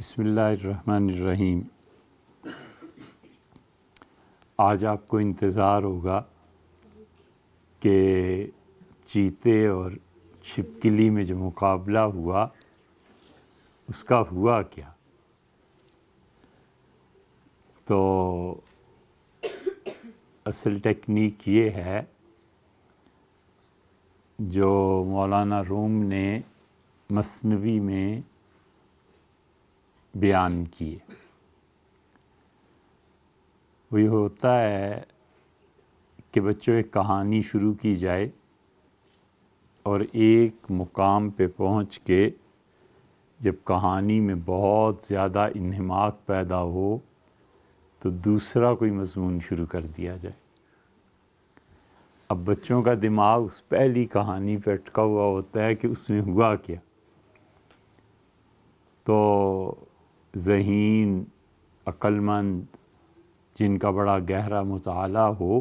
بسم اللہ الرحمن الرحیم۔ آج آپ کو انتظار ہوگا کہ چیتے اور چھپکلی میں جو مقابلہ ہوا اس کا ہوا کیا۔ تو اصل ٹیکنیک یہ ہے جو مولانا روم نے مثنوی میں بیان کیے۔ وہ یہ ہوتا ہے کہ بچوں ایک کہانی شروع کی جائے اور ایک مقام پہ پہنچ کے جب کہانی میں بہت زیادہ انہماک پیدا ہو تو دوسرا کوئی مضمون شروع کر دیا جائے۔ اب بچوں کا دماغ اس پہلی کہانی پہ اٹکا ہوا ہوتا ہے کہ اس میں ہوا کیا۔ تو ذہین، عقل مند، جن کا بڑا گہرا مطالعہ ہو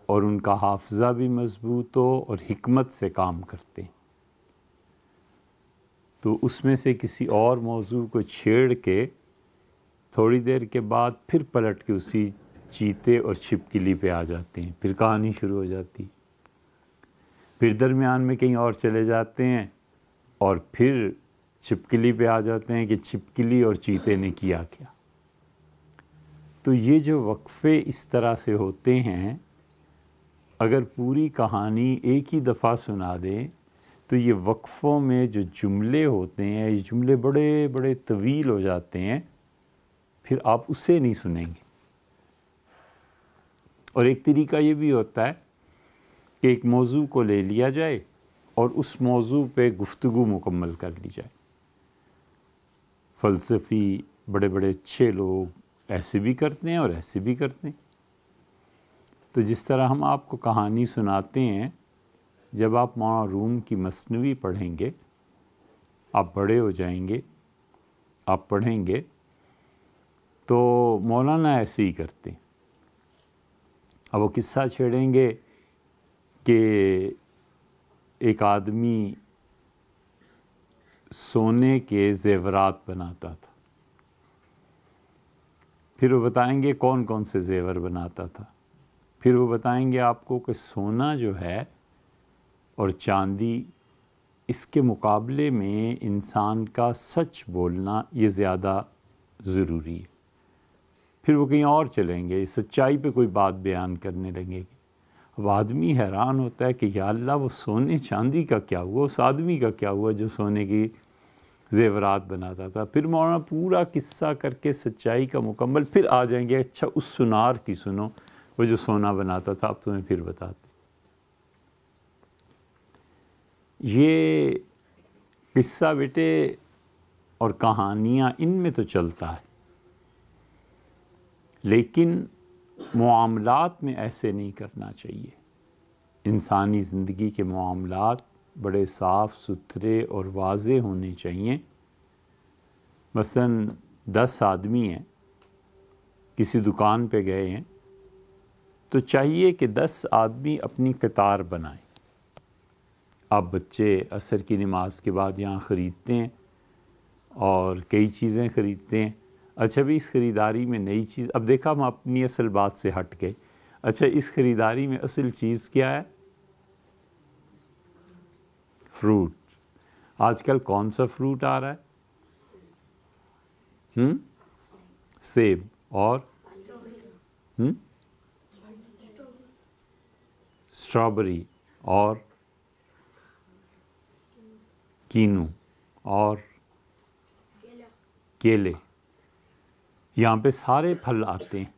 اور ان کا حافظہ بھی مضبوط ہو اور حکمت سے کام کرتے ہیں، تو اس میں سے کسی اور موضوع کو چھیڑ کے تھوڑی دیر کے بعد پھر پلٹ کے اسی چیتے اور چھپکلی پہ آ جاتے ہیں، پھر کہانی شروع ہو جاتی، پھر درمیان میں کہیں اور چلے جاتے ہیں اور پھر چھپکلی پہ آ جاتے ہیں کہ چھپکلی اور چیتے نے کیا کیا۔ تو یہ جو وقفے اس طرح سے ہوتے ہیں، اگر پوری کہانی ایک ہی دفعہ سنا دیں تو یہ وقفوں میں جو جملے ہوتے ہیں، یہ جملے بڑے بڑے طویل ہو جاتے ہیں، پھر آپ اسے نہیں سنیں گے۔ اور ایک طریقہ یہ بھی ہوتا ہے کہ ایک موضوع کو لے لیا جائے اور اس موضوع پہ گفتگو مکمل کر لی جائے۔ فلسفی بڑے بڑے اچھے لوگ ایسے بھی کرتے ہیں اور ایسے بھی کرتے ہیں۔ تو جس طرح ہم آپ کو کہانی سناتے ہیں، جب آپ مولانا روم کی مثنوی پڑھیں گے، آپ بڑے ہو جائیں گے، آپ پڑھیں گے تو مولانا ایسے ہی کرتے ہیں۔ اب وہ قصہ چھیڑیں گے کہ ایک آدمی سونے کے زیورات بناتا تھا، پھر وہ بتائیں گے کون کون سے زیور بناتا تھا، پھر وہ بتائیں گے آپ کو کہ سونا جو ہے اور چاندی، اس کے مقابلے میں انسان کا سچ بولنا یہ زیادہ ضروری ہے۔ پھر وہ کہیں اور چلیں گے، سچائی پہ کوئی بات بیان کرنے لگیں گے۔ اب آدمی حیران ہوتا ہے کہ یا اللہ، وہ سونے چاندی کا کیا ہوا، اس آدمی کا کیا ہوا جو سونے کی زیورات بناتا تھا۔ پھر مولانا پورا قصہ کر کے سچائی کا مکمل، پھر آ جائیں گے اچھا اس سنار کی سنو، وہ جو سونا بناتا تھا، اب تمہیں پھر بتاتے۔ یہ قصہ بیٹے اور کہانیاں ان میں تو چلتا ہے، لیکن معاملات میں ایسے نہیں کرنا چاہیے۔ انسانی زندگی کے معاملات بڑے صاف ستھرے اور واضح ہونے چاہیے۔ مثلاً 10 آدمی ہیں، کسی دکان پہ گئے ہیں، تو چاہیے کہ 10 آدمی اپنی قطار بنائیں۔ آپ بچے عصر کی نماز کے بعد یہاں خریدتے ہیں اور کئی چیزیں خریدتے ہیں۔ اچھا بھی اس خریداری میں نئی چیز، اب دیکھا ہم اپنی اصل بات سے ہٹ گئے۔ اچھا اس خریداری میں اصل چیز کیا ہے؟ فروٹ۔ آج کل کون سا فروٹ آ رہا ہے؟ سیب اور اسٹرابری اور کینو اور کیلے، یہاں پہ سارے پھل آتے ہیں۔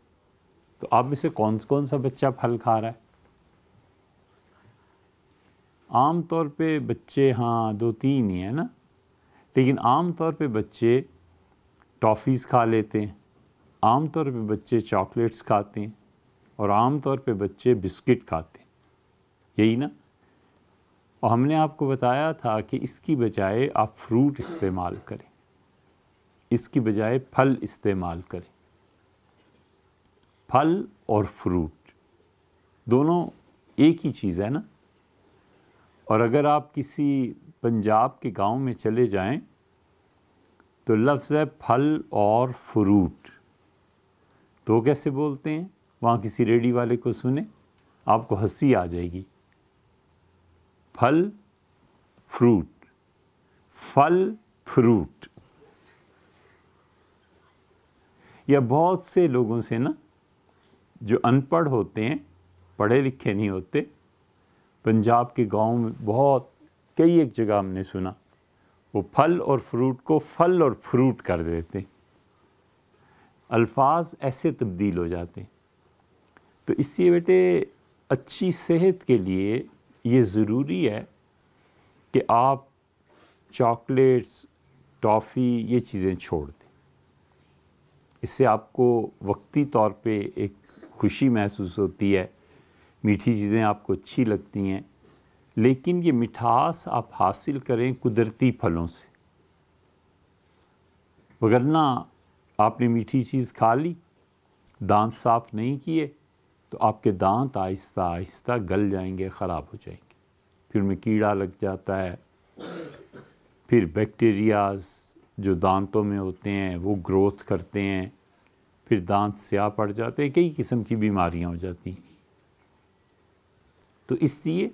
تو آپ میں سے کون سا بچہ پھل کھا رہا ہے؟ عام طور پہ بچے 2-3 ہی ہیں نا، لیکن عام طور پہ بچے ٹافیز کھا لیتے ہیں، عام طور پہ بچے چاکلیٹس کھاتے ہیں، اور عام طور پہ بچے بسکٹ کھاتے ہیں، یہی نا؟ اور ہم نے آپ کو بتایا تھا کہ اس کی بجائے آپ فروٹ استعمال کریں، اس کی بجائے پھل استعمال کریں۔ پھل اور فروٹ دونوں ایک ہی چیز ہے نا۔ اور اگر آپ کسی پنجاب کے گاؤں میں چلے جائیں تو لفظ ہے پھل اور فروٹ. تو کیسے بولتے ہیں؟ وہاں کسی ریڈی والے کو سنیں آپ کو ہنسی آ جائے گی. پھل فروٹ، پھل فروٹ. یا بہت سے لوگوں سے نا جو ان پڑھ ہوتے ہیں، پڑھے لکھے نہیں ہوتے، پنجاب کے گاؤں میں بہت کئی ایک جگہ ہم نے سنا وہ پھل اور فروٹ کو پھل اور فروٹ کر دیتے، الفاظ ایسے تبدیل ہو جاتے ہیں. تو اس لیے بیٹے اچھی صحت کے لیے یہ ضروری ہے کہ آپ چاکلیٹس، ٹافی، یہ چیزیں چھوڑ دیں. اس سے آپ کو وقتی طور پہ ایک خوشی محسوس ہوتی ہے، میٹھی چیزیں آپ کو اچھی لگتی ہیں، لیکن یہ مٹھاس آپ حاصل کریں قدرتی پھلوں سے. وگرنہ آپ نے میٹھی چیز کھا لی، دانت صاف نہیں کیے، تو آپ کے دانت آہستہ آہستہ گل جائیں گے، خراب ہو جائیں گے. پھر ان میں کیڑا لگ جاتا ہے، پھر بیکٹیریاز جو دانتوں میں ہوتے ہیں وہ گروتھ کرتے ہیں، پھر دانت سیاہ پڑ جاتے ہیں، کئی قسم کی بیماریاں ہو جاتی ہیں. تو اس لیے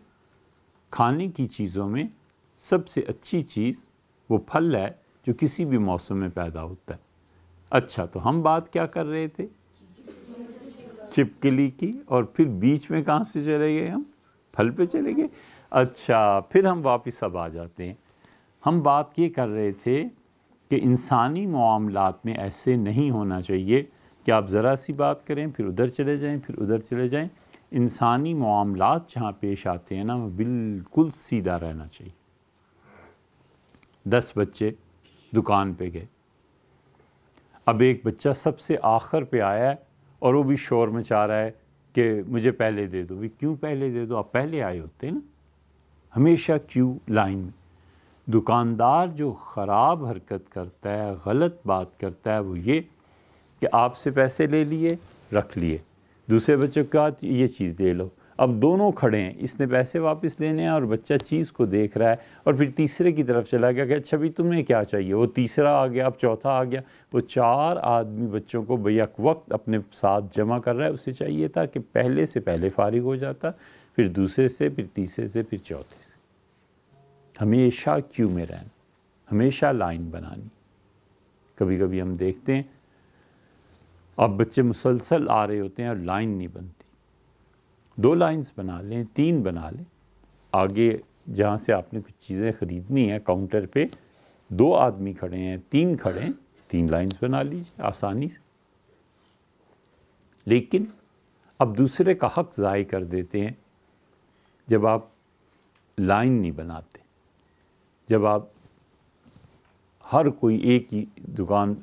کھانے کی چیزوں میں سب سے اچھی چیز وہ پھل ہے جو کسی بھی موسم میں پیدا ہوتا ہے. اچھا، تو ہم بات کیا کر رہے تھے؟ چپکلی کی. اور پھر بیچ میں کہاں سے چلے گئے؟ ہم پھل پہ چلے گئے. اچھا، پھر ہم واپس اب آ جاتے ہیں. ہم بات یہ کر رہے تھے کہ انسانی معاملات میں ایسے نہیں ہونا چاہیے کہ آپ ذرا سی بات کریں پھر ادھر چلے جائیں، پھر ادھر چلے جائیں. انسانی معاملات جہاں پیش آتے ہیں نا، وہ بالکل سیدھا رہنا چاہیے. 10 بچے دکان پہ گئے، اب ایک بچہ سب سے آخر پہ آیا ہے اور وہ بھی شور مچا رہا ہے کہ مجھے پہلے دے دو. بھی کیوں پہلے دے دو؟ آپ پہلے آئے ہوتے ہیں نا. ہمیشہ کیوں لائن میں. دکاندار جو خراب حرکت کرتا ہے، غلط بات کرتا ہے، وہ یہ کہ آپ سے پیسے لے لیے، رکھ لیے، دوسرے بچے کو کہا یہ چیز دے لو. اب دونوں کھڑے ہیں، اس نے پیسے واپس لینے ہیں اور بچہ چیز کو دیکھ رہا ہے، اور پھر تیسرے کی طرف چلا گیا کہ اچھا بھی تمہیں کیا چاہیے. وہ تیسرا آ گیا، اب چوتھا آ گیا. وہ 4 آدمی بچوں کو بیک وقت اپنے ساتھ جمع کر رہا ہے. اسے چاہیے تھا کہ پہلے سے پہلے فارغ ہو جاتا، پھر دوسرے سے، پھر تیسرے سے، پھر چوتھے سے. ہمیشہ کیو میں رہنا، ہمیشہ لائن بنانی. کبھی کبھی ہم دیکھتے ہیں اب بچے مسلسل آ رہے ہوتے ہیں اور لائن نہیں بنتی. 2 لائنز بنا لیں، 3 بنا لیں. آگے جہاں سے آپ نے کچھ چیزیں خریدنی ہیں کاؤنٹر پہ 2 آدمی کھڑے ہیں، 3 کھڑے ہیں، 3 لائنز بنا لیجیے آسانی سے. لیکن اب دوسرے کا حق ضائع کر دیتے ہیں جب آپ لائن نہیں بناتے. جب آپ ہر کوئی ایک ہی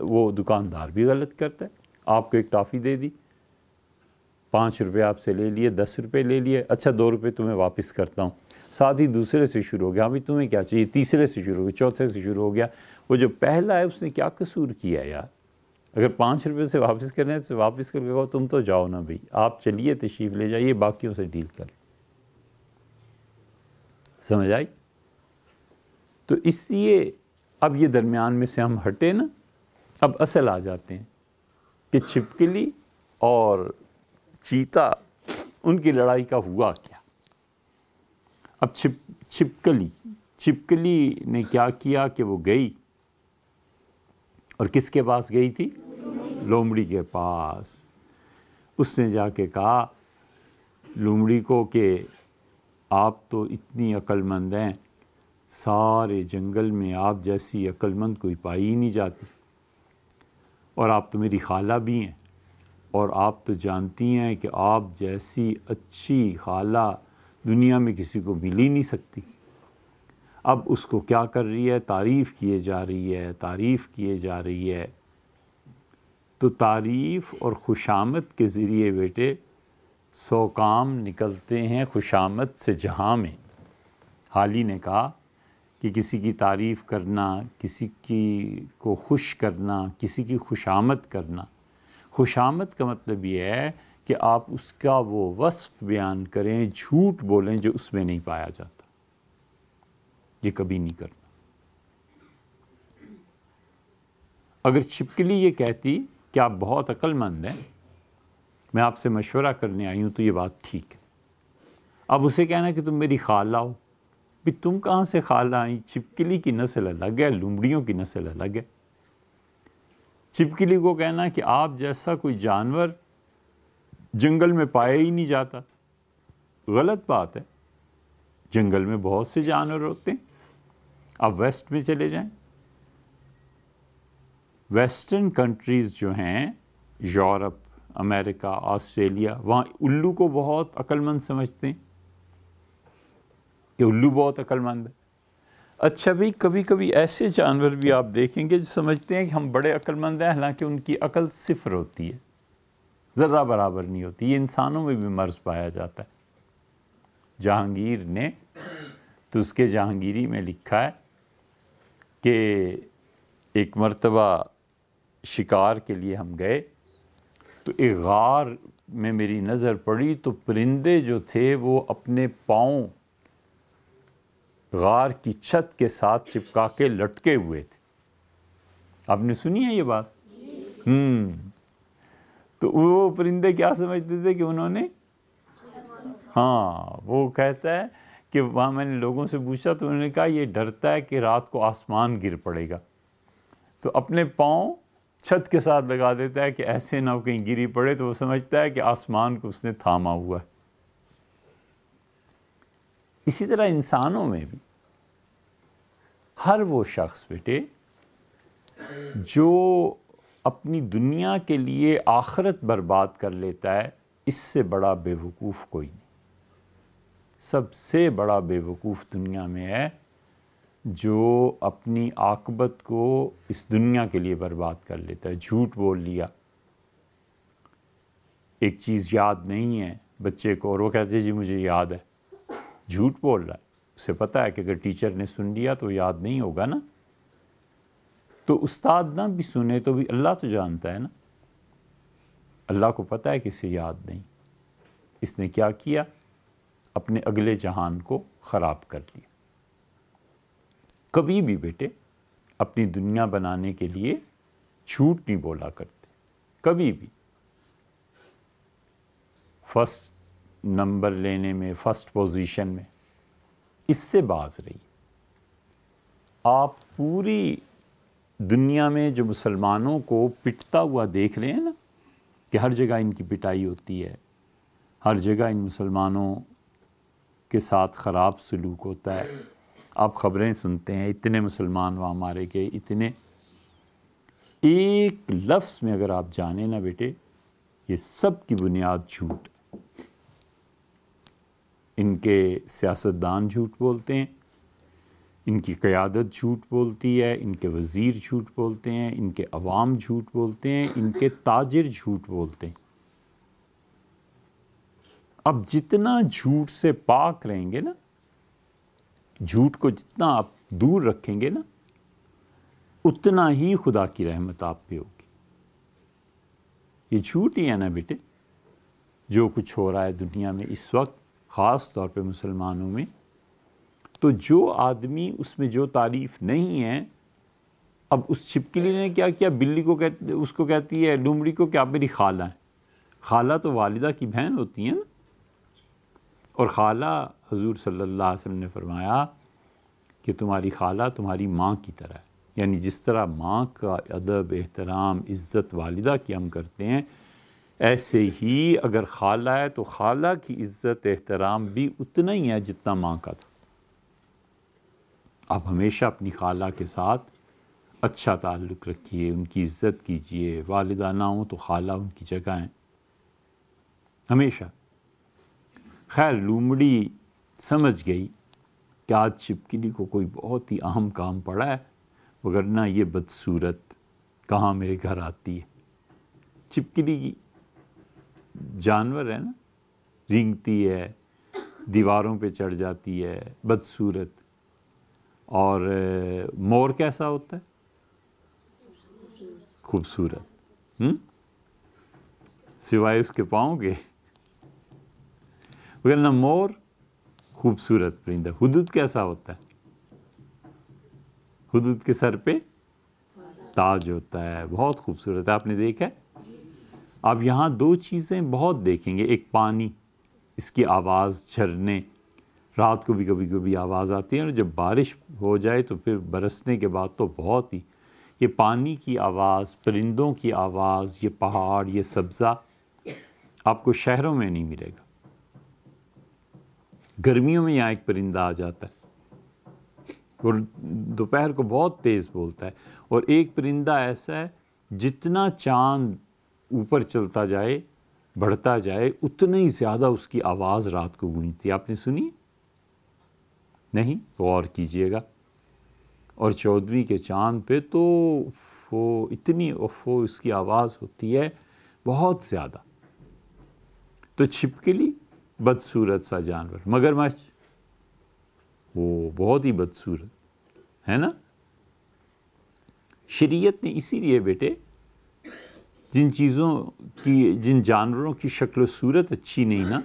وہ دکاندار بھی غلط کرتا ہے. آپ کو ایک ٹافی دے دی، 5 روپے آپ سے لے لیے، 10 روپے لے لیے، اچھا 2 روپے تمہیں واپس کرتا ہوں. ساتھ ہی دوسرے سے شروع ہو گیا، ابھی تمہیں کیا چاہیے، تیسرے سے شروع ہو گیا، چوتھے سے شروع ہو گیا. وہ جو پہلا ہے اس نے کیا قصور کیا ہے یار؟ اگر 5 روپے سے واپس کرنا ہے تو واپس کر کے کہو تم تو جاؤ نا بھائی، آپ چلیے تشریف لے جائیے، باقیوں سے ڈیل کر. سمجھ آئی؟ تو اس لیے اب یہ درمیان میں سے ہم ہٹے نا، اب اصل آ جاتے ہیں کہ چھپکلی اور چیتا ان کی لڑائی کا ہوا کیا. اب چھپکلی نے کیا کیا کہ وہ گئی اور کس کے پاس گئی تھی؟ لومڑی کے پاس. اس نے جا کے کہا لومڑی کو کہ آپ تو اتنی عقل مند ہیں، سارے جنگل میں آپ جیسی عقل مند کوئی پائی ہی نہیں جاتی، اور آپ تو میری خالہ بھی ہیں، اور آپ تو جانتی ہیں کہ آپ جیسی اچھی خالہ دنیا میں کسی کو مل ہی نہیں سکتی. اب اس کو کیا کر رہی ہے؟ تعریف کیے جا رہی ہے، تعریف کیے جا رہی ہے. تو تعریف اور خوشامد کے ذریعے بیٹے 100 کام نکلتے ہیں خوشامد سے جہاں میں. حالی نے کہا کہ کسی کی تعریف کرنا، کسی کو خوش کرنا، کسی کی خوشامد کرنا. خوشامد کا مطلب یہ ہے کہ آپ اس کا وہ وصف بیان کریں، جھوٹ بولیں جو اس میں نہیں پایا جاتا. یہ کبھی نہیں کرنا. اگر چھپکلی یہ کہتی کہ آپ بہت عقل مند ہیں، میں آپ سے مشورہ کرنے آئی ہوں، تو یہ بات ٹھیک ہے۔ اب اسے کہنا کہ تم میری خالہ ہو، بھی تم کہاں سے خالہ آئیں؟ چھپکلی کی نسل الگ ہے، لومڑیوں کی نسل الگ ہے۔ چھپکلی کو کہنا کہ آپ جیسا کوئی جانور جنگل میں پایا ہی نہیں جاتا، غلط بات ہے۔ جنگل میں بہت سے جانور ہوتے ہیں۔ آپ ویسٹ میں چلے جائیں، ویسٹرن کنٹریز جو ہیں، یورپ، امریکہ، آسٹریلیا، وہاں الو کو بہت عقل مند سمجھتے ہیں کہ الو بہت عقل مند ہے۔ اچھا بھئی، کبھی کبھی ایسے جانور بھی آپ دیکھیں گے جو سمجھتے ہیں کہ ہم بڑے عقل مند ہیں، حالانکہ ان کی عقل صفر ہوتی ہے، ذرہ برابر نہیں ہوتی۔ یہ انسانوں میں بھی مرض پایا جاتا ہے۔ جہانگیر نے تو اس کے جہانگیری میں لکھا ہے کہ ایک مرتبہ شکار کے لیے ہم گئے تو ایک غار میں میری نظر پڑی تو پرندے جو تھے وہ اپنے پاؤں غار کی چھت کے ساتھ چپکا کے لٹکے ہوئے تھے۔ آپ نے سنی ہے یہ بات؟ تو وہ پرندے کیا سمجھتے تھے کہ انہوں نے، ہاں، وہ کہتا ہے کہ وہاں میں نے لوگوں سے پوچھا تو انہوں نے کہا یہ ڈرتا ہے کہ رات کو آسمان گر پڑے گا، تو اپنے پاؤں چھت کے ساتھ لگا دیتا ہے کہ ایسے نہ ہو کہیں گری پڑے، تو وہ سمجھتا ہے کہ آسمان کو اس نے تھاما ہوا ہے۔ اسی طرح انسانوں میں بھی ہر وہ شخص بیٹے جو اپنی دنیا کے لیے آخرت برباد کر لیتا ہے، اس سے بڑا بے وقوف کوئی نہیں۔ سب سے بڑا بے وقوف دنیا میں ہے جو اپنی عاقبت کو اس دنیا کے لیے برباد کر لیتا ہے۔ جھوٹ بول لیا، ایک چیز یاد نہیں ہے بچے کو اور وہ کہتے ہیں جی مجھے یاد ہے، جھوٹ بول رہا ہے۔ اسے پتہ ہے کہ اگر ٹیچر نے سن لیا تو یاد نہیں ہوگا نا، تو استاد نہ بھی سنے تو بھی اللہ تو جانتا ہے نا، اللہ کو پتہ ہے کہ اسے یاد نہیں۔ اس نے کیا کیا؟ اپنے اگلے جہان کو خراب کر لیا۔ کبھی بھی بیٹے اپنی دنیا بنانے کے لیے جھوٹ نہیں بولا کرتے، کبھی بھی۔ فرسٹ نمبر لینے میں، فرسٹ پوزیشن میں، اس سے باز رہی۔ آپ پوری دنیا میں جو مسلمانوں کو پٹتا ہوا دیکھ رہے ہیں نا، کہ ہر جگہ ان کی پٹائی ہوتی ہے، ہر جگہ ان مسلمانوں کے ساتھ خراب سلوک ہوتا ہے، آپ خبریں سنتے ہیں اتنے مسلمان وہاں مارے گئے، اتنے، ایک لفظ میں اگر آپ جانیں نا بیٹے، یہ سب کی بنیاد جھوٹ ہے۔ ان کے سیاستدان جھوٹ بولتے ہیں، ان کی قیادت جھوٹ بولتی ہے، ان کے وزیر جھوٹ بولتے ہیں، ان کے عوام جھوٹ بولتے ہیں، ان کے تاجر جھوٹ بولتے ہیں۔ اب جتنا جھوٹ سے پاک رہیں گے نا، جھوٹ کو جتنا آپ دور رکھیں گے نا، اتنا ہی خدا کی رحمت آپ پہ ہوگی۔ یہ جھوٹ ہی ہے نا بیٹے جو کچھ ہو رہا ہے دنیا میں اس وقت، خاص طور پہ مسلمانوں میں۔ تو جو آدمی اس میں جو تعریف نہیں ہے، اب اس چھپکلی نے کیا کیا، بلی کو اس کو کہتی ہے، لومڑی کو کہ آپ میری خالہ ہیں۔ خالہ تو والدہ کی بہن ہوتی ہیں نا، اور خالہ حضور صلی اللہ علیہ وسلم نے فرمایا کہ تمہاری خالہ تمہاری ماں کی طرح ہے، یعنی جس طرح ماں کا ادب، احترام، عزت والدہ کی ہم کرتے ہیں، ایسے ہی اگر خالہ ہے تو خالہ کی عزت احترام بھی اتنا ہی ہے جتنا ماں کا تھا۔ آپ ہمیشہ اپنی خالہ کے ساتھ اچھا تعلق رکھیے، ان کی عزت کیجیے، والدہ نہ ہوں تو خالہ ان کی جگہ ہیں ہمیشہ۔ خیر لومڑی سمجھ گئی کہ آج چھپکلی کو کوئی بہت ہی اہم کام پڑا ہے، وگرنہ یہ بدصورت کہاں میرے گھر آتی ہے۔ چھپکلی جانور ہے نا، رینگتی ہے، دیواروں پہ چڑھ جاتی ہے، بدصورت۔ اور مور کیسا ہوتا ہے؟ خوبصورت، سوائے اس کے پاؤں کے، ورنہ مور خوبصورت پرندہ۔ ہدہد کیسا ہوتا ہے؟ ہدہد کے سر پہ تاج ہوتا ہے، بہت خوبصورت ہے، آپ نے دیکھا ہے؟ اب یہاں دو چیزیں بہت دیکھیں گے، ایک پانی، اس کی آواز، جھرنے، رات کو بھی کبھی کبھی آواز آتی ہے، اور جب بارش ہو جائے تو پھر برسنے کے بعد تو بہت ہی، یہ پانی کی آواز، پرندوں کی آواز، یہ پہاڑ، یہ سبزہ آپ کو شہروں میں نہیں ملے گا۔ گرمیوں میں یہاں ایک پرندہ آ جاتا ہے اور دوپہر کو بہت تیز بولتا ہے، اور ایک پرندہ ایسا ہے جتنا چاند اوپر چلتا جائے، بڑھتا جائے، اتنا ہی زیادہ اس کی آواز رات کو گونجتی ہے۔ آپ نے سنی؟ نہیں؟ غور کیجئے گا۔ اور 14ویں کے چاند پہ تو وہ اتنی اس کی آواز ہوتی ہے بہت زیادہ۔ تو چھپکلی بدصورت سا جانور، مگرمچھ وہ بہت ہی بدصورت ہے نا۔ شریعت نے اسی لیے بیٹے جن چیزوں کی، جن جانوروں کی شکل و صورت اچھی نہیں نا،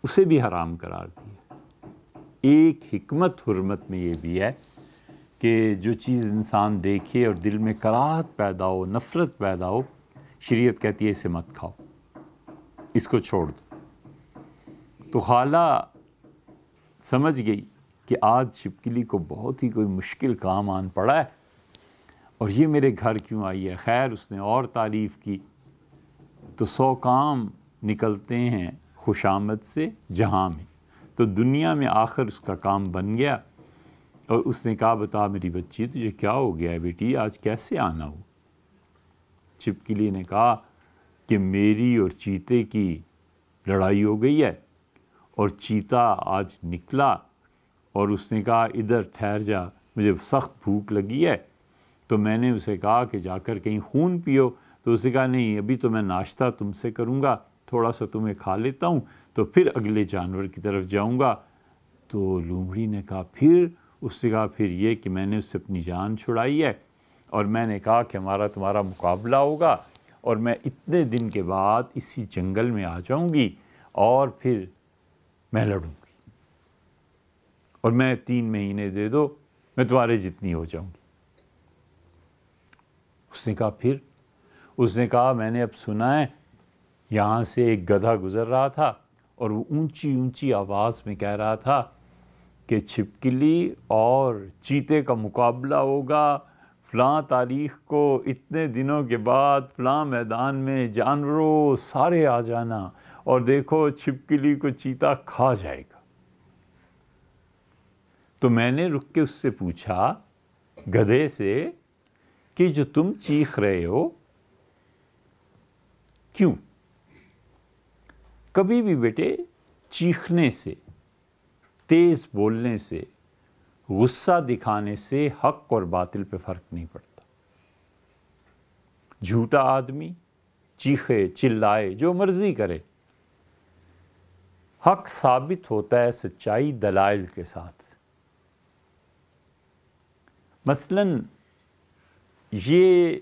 اسے بھی حرام قرار دیا۔ ایک حکمت حرمت میں یہ بھی ہے کہ جو چیز انسان دیکھے اور دل میں کراہت پیدا ہو، نفرت پیدا ہو، شریعت کہتی ہے اسے مت کھاؤ، اس کو چھوڑ دو۔ تو خالہ سمجھ گئی کہ آج چھپکلی کو بہت ہی کوئی مشکل کام آن پڑا ہے، اور یہ میرے گھر کیوں آئی ہے۔ خیر اس نے اور تعریف کی، تو 100 کام نکلتے ہیں خوش آمد سے جہاں میں، تو دنیا میں آخر اس کا کام بن گیا، اور اس نے کہا بتا میری بچی تجھے کیا ہو گیا ہے بیٹی، آج کیسے آنا ہو؟ چھپکلی نے کہا کہ میری اور چیتے کی لڑائی ہو گئی ہے، اور چیتا آج نکلا، اور اس نے کہا ادھر ٹھہر جا، مجھے سخت بھوک لگی ہے۔ تو میں نے اسے کہا کہ جا کر کہیں خون پیو، تو اس نے کہا نہیں ابھی تو میں ناشتہ تم سے کروں گا، تھوڑا سا تمہیں کھا لیتا ہوں تو پھر اگلے جانور کی طرف جاؤں گا۔ تو لومڑی نے کہا پھر؟ اس نے کہا پھر یہ کہ میں نے اس سے اپنی جان چھڑائی ہے، اور میں نے کہا کہ ہمارا تمہارا مقابلہ ہوگا، اور میں اتنے دن کے بعد اسی جنگل میں آ جاؤں گی، اور پھر میں لڑوں گی، اور میں 3 مہینے دے دو، میں تمہارے جتنی ہو جاؤں گی۔ اس نے کہا پھر؟ اس نے کہا میں نے اب سنا ہے یہاں سے ایک گدھا گزر رہا تھا، اور وہ اونچی اونچی آواز میں کہہ رہا تھا کہ چھپکلی اور چیتے کا مقابلہ ہوگا فلاں تاریخ کو، اتنے دنوں کے بعد فلاں میدان میں، جانوروں سارے آ جانا، اور دیکھو چھپکلی کو چیتا کھا جائے گا۔ تو میں نے رک کے اس سے پوچھا گدھے سے کہ جو تم چیخ رہے ہو کیوں؟ کبھی بھی بیٹے چیخنے سے، تیز بولنے سے، غصہ دکھانے سے حق اور باطل پہ فرق نہیں پڑتا۔ جھوٹا آدمی چیخے چلائے جو مرضی کرے، حق ثابت ہوتا ہے سچائی دلائل کے ساتھ۔ مثلاً یہ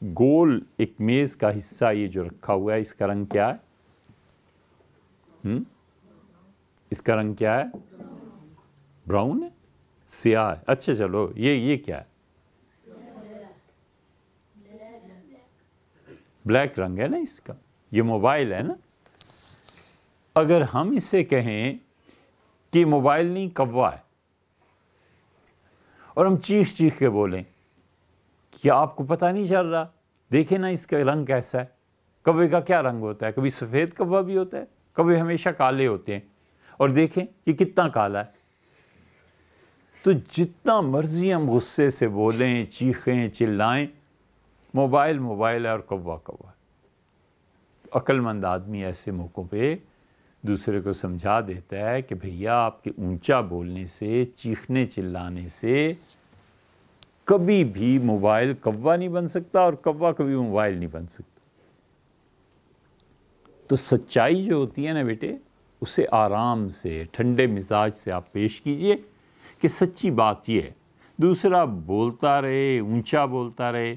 گول ایک میز کا حصہ یہ جو رکھا ہوا ہے، اس کا رنگ کیا ہے؟ اس کا رنگ کیا ہے؟ براؤن ہے؟ سیاہ ہے؟ اچھا چلو یہ کیا ہے؟ بلیک رنگ ہے نا اس کا، یہ موبائل ہے نا۔ اگر ہم اسے کہیں کہ موبائل نہیں کوا ہے، اور ہم چیخ چیخ کے بولیں کیا آپ کو پتہ نہیں چل رہا؟ دیکھیں نا اس کا رنگ کیسا ہے۔ کوے کا کیا رنگ ہوتا ہے؟ کبھی سفید کوا بھی ہوتا ہے، کوے ہمیشہ کالے ہوتے ہیں، اور دیکھیں یہ کتنا کالا ہے۔ تو جتنا مرضی ہم غصے سے بولیں، چیخیں چلائیں، موبائل موبائل ہے اور کوا کوا ہے۔ عقل مند آدمی ایسے موقعوں پہ دوسرے کو سمجھا دیتا ہے کہ بھیا آپ کے اونچا بولنے سے، چیخنے چلانے سے کبھی بھی موبائل کوا نہیں بن سکتا، اور کوا کبھی موبائل نہیں بن سکتا۔ تو سچائی جو ہوتی ہے نا بیٹے، اسے آرام سے، ٹھنڈے مزاج سے آپ پیش کیجئے کہ سچی بات یہ ہے۔ دوسرا بولتا رہے، اونچا بولتا رہے،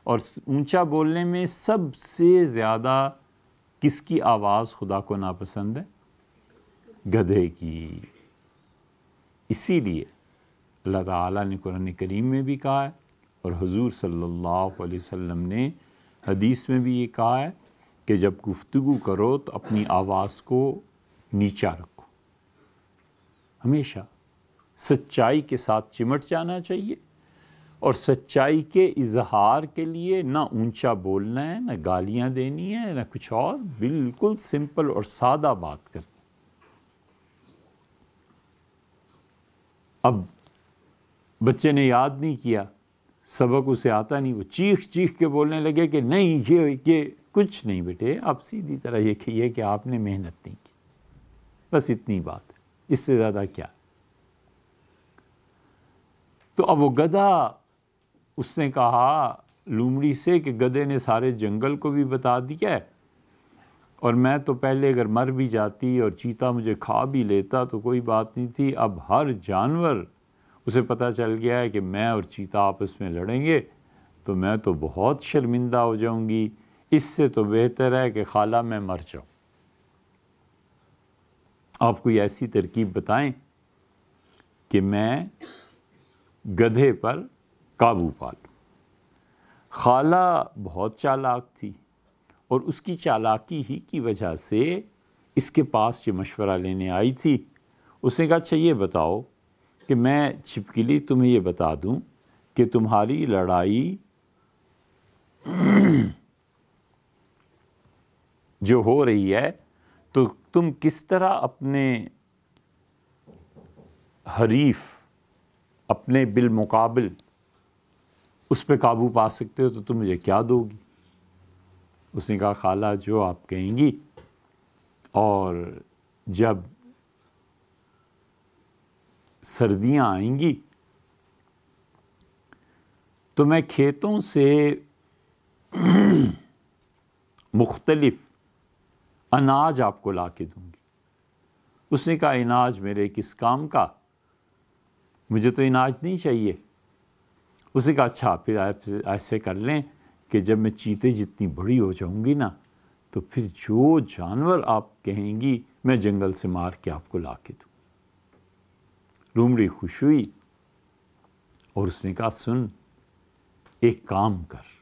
اور اونچا بولنے میں سب سے زیادہ کس کی آواز خدا کو ناپسند ہے؟ گدھے کی۔ اسی لیے اللہ تعالیٰ نے قرآن کریم میں بھی کہا ہے، اور حضور صلی اللہ علیہ وسلم نے حدیث میں بھی یہ کہا ہے کہ جب گفتگو کرو تو اپنی آواز کو نیچا رکھو، ہمیشہ سچائی کے ساتھ چمٹ جانا چاہیے، اور سچائی کے اظہار کے لیے نہ اونچا بولنا ہے، نہ گالیاں دینی ہے، نہ کچھ اور، بالکل سمپل اور سادہ بات کرنی۔ اب بچے نے یاد نہیں کیا، سبق اسے آتا نہیں، وہ چیخ چیخ کے بولنے لگے کہ نہیں یہ کچھ نہیں بیٹے، آپ سیدھی طرح یہ کہیے کہ آپ نے محنت نہیں کی، بس اتنی بات ہے، اس سے زیادہ کیا۔ تو اب وہ گدھا، اس نے کہا لومڑی سے کہ گدھے نے سارے جنگل کو بھی بتا دیا ہے، اور میں تو پہلے اگر مر بھی جاتی اور چیتا مجھے کھا بھی لیتا تو کوئی بات نہیں تھی، اب ہر جانور اسے پتہ چل گیا ہے کہ میں اور چیتا آپس میں لڑیں گے تو میں تو بہت شرمندہ ہو جاؤں گی، اس سے تو بہتر ہے کہ خالہ میں مر جاؤں۔ آپ کوئی ایسی ترکیب بتائیں کہ میں گدھے پر قابو پا لوں۔ خالہ بہت چالاک تھی، اور اس کی چالاکی ہی کی وجہ سے اس کے پاس یہ مشورہ لینے آئی تھی۔ اس نے کہا اچھا یہ بتاؤ کہ میں چھپکلی تمہیں یہ بتا دوں کہ تمہاری لڑائی جو ہو رہی ہے تو تم کس طرح اپنے حریف، اپنے بالمقابل اس پہ قابو پا سکتے ہو، تو تم مجھے کیا دو گی؟ اس نے کہا خالہ جو آپ کہیں گی، اور جب سردیاں آئیں گی تو میں کھیتوں سے مختلف اناج آپ کو لا کے دوں گی۔ اس نے کہا اناج میرے کس کام کا، مجھے تو اناج نہیں چاہیے۔ اس نے کہا اچھا پھر ایسے کر لیں کہ جب میں چیتے جتنی بڑی ہو جاؤں گی نا تو پھر جو جانور آپ کہیں گی میں جنگل سے مار کے آپ کو لا کے دوں۔ لومڑی خوش ہوئی اور اس نے کہا سن، ایک کام کر،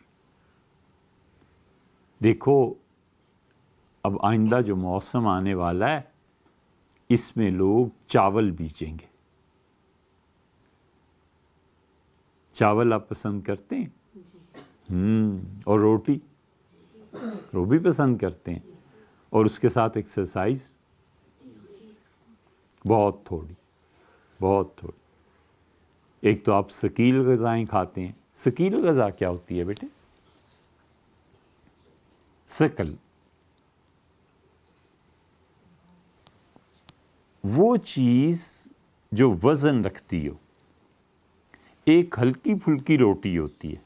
دیکھو اب آئندہ جو موسم آنے والا ہے اس میں لوگ چاول بیچیں گے۔ چاول آپ پسند کرتے ہیں؟ اور روٹی، وہ بھی پسند کرتے ہیں، اور اس کے ساتھ ایکسرسائز بہت تھوڑی، بہت تھوڑی۔ ایک تو آپ ثقیل غذائیں کھاتے ہیں۔ ثقیل غذا کیا ہوتی ہے بیٹے؟ ثقل، وہ چیز جو وزن رکھتی ہو۔ ایک ہلکی پھلکی روٹی ہوتی ہے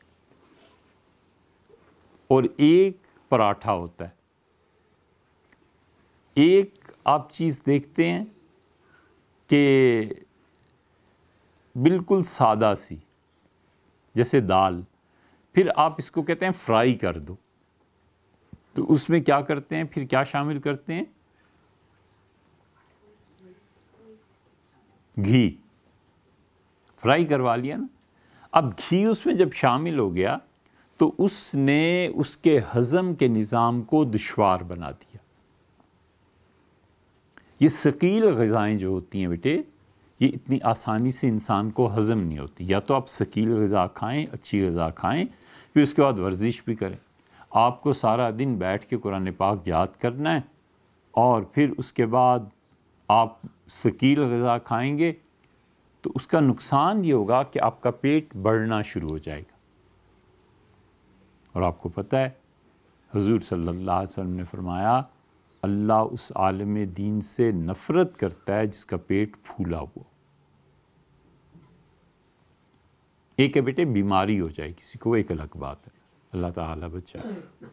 اور ایک پراٹھا ہوتا ہے۔ ایک آپ چیز دیکھتے ہیں کہ بالکل سادہ سی جیسے دال، پھر آپ اس کو کہتے ہیں فرائی کر دو، تو اس میں کیا کرتے ہیں، پھر کیا شامل کرتے ہیں؟ گھی، فرائی کروا لیا نا۔ اب گھی اس میں جب شامل ہو گیا تو اس نے اس کے ہضم کے نظام کو دشوار بنا دیا۔ یہ ثقیل غذائیں جو ہوتی ہیں بیٹے، یہ اتنی آسانی سے انسان کو ہضم نہیں ہوتی۔ یا تو آپ ثقیل غذا کھائیں، اچھی غذا کھائیں، پھر اس کے بعد ورزش بھی کریں۔ آپ کو سارا دن بیٹھ کے قرآن پاک یاد کرنا ہے، اور پھر اس کے بعد آپ ثقیل غذا کھائیں گے تو اس کا نقصان یہ ہوگا کہ آپ کا پیٹ بڑھنا شروع ہو جائے گا۔ اور آپ کو پتہ ہے حضور صلی اللہ علیہ وسلم نے فرمایا اللہ اس عالم دین سے نفرت کرتا ہے جس کا پیٹ پھولا ہوا۔ ایک ہے بیٹے بیماری ہو جائے کسی کو، ایک الگ بات ہے، اللہ تعالیٰ بچائے،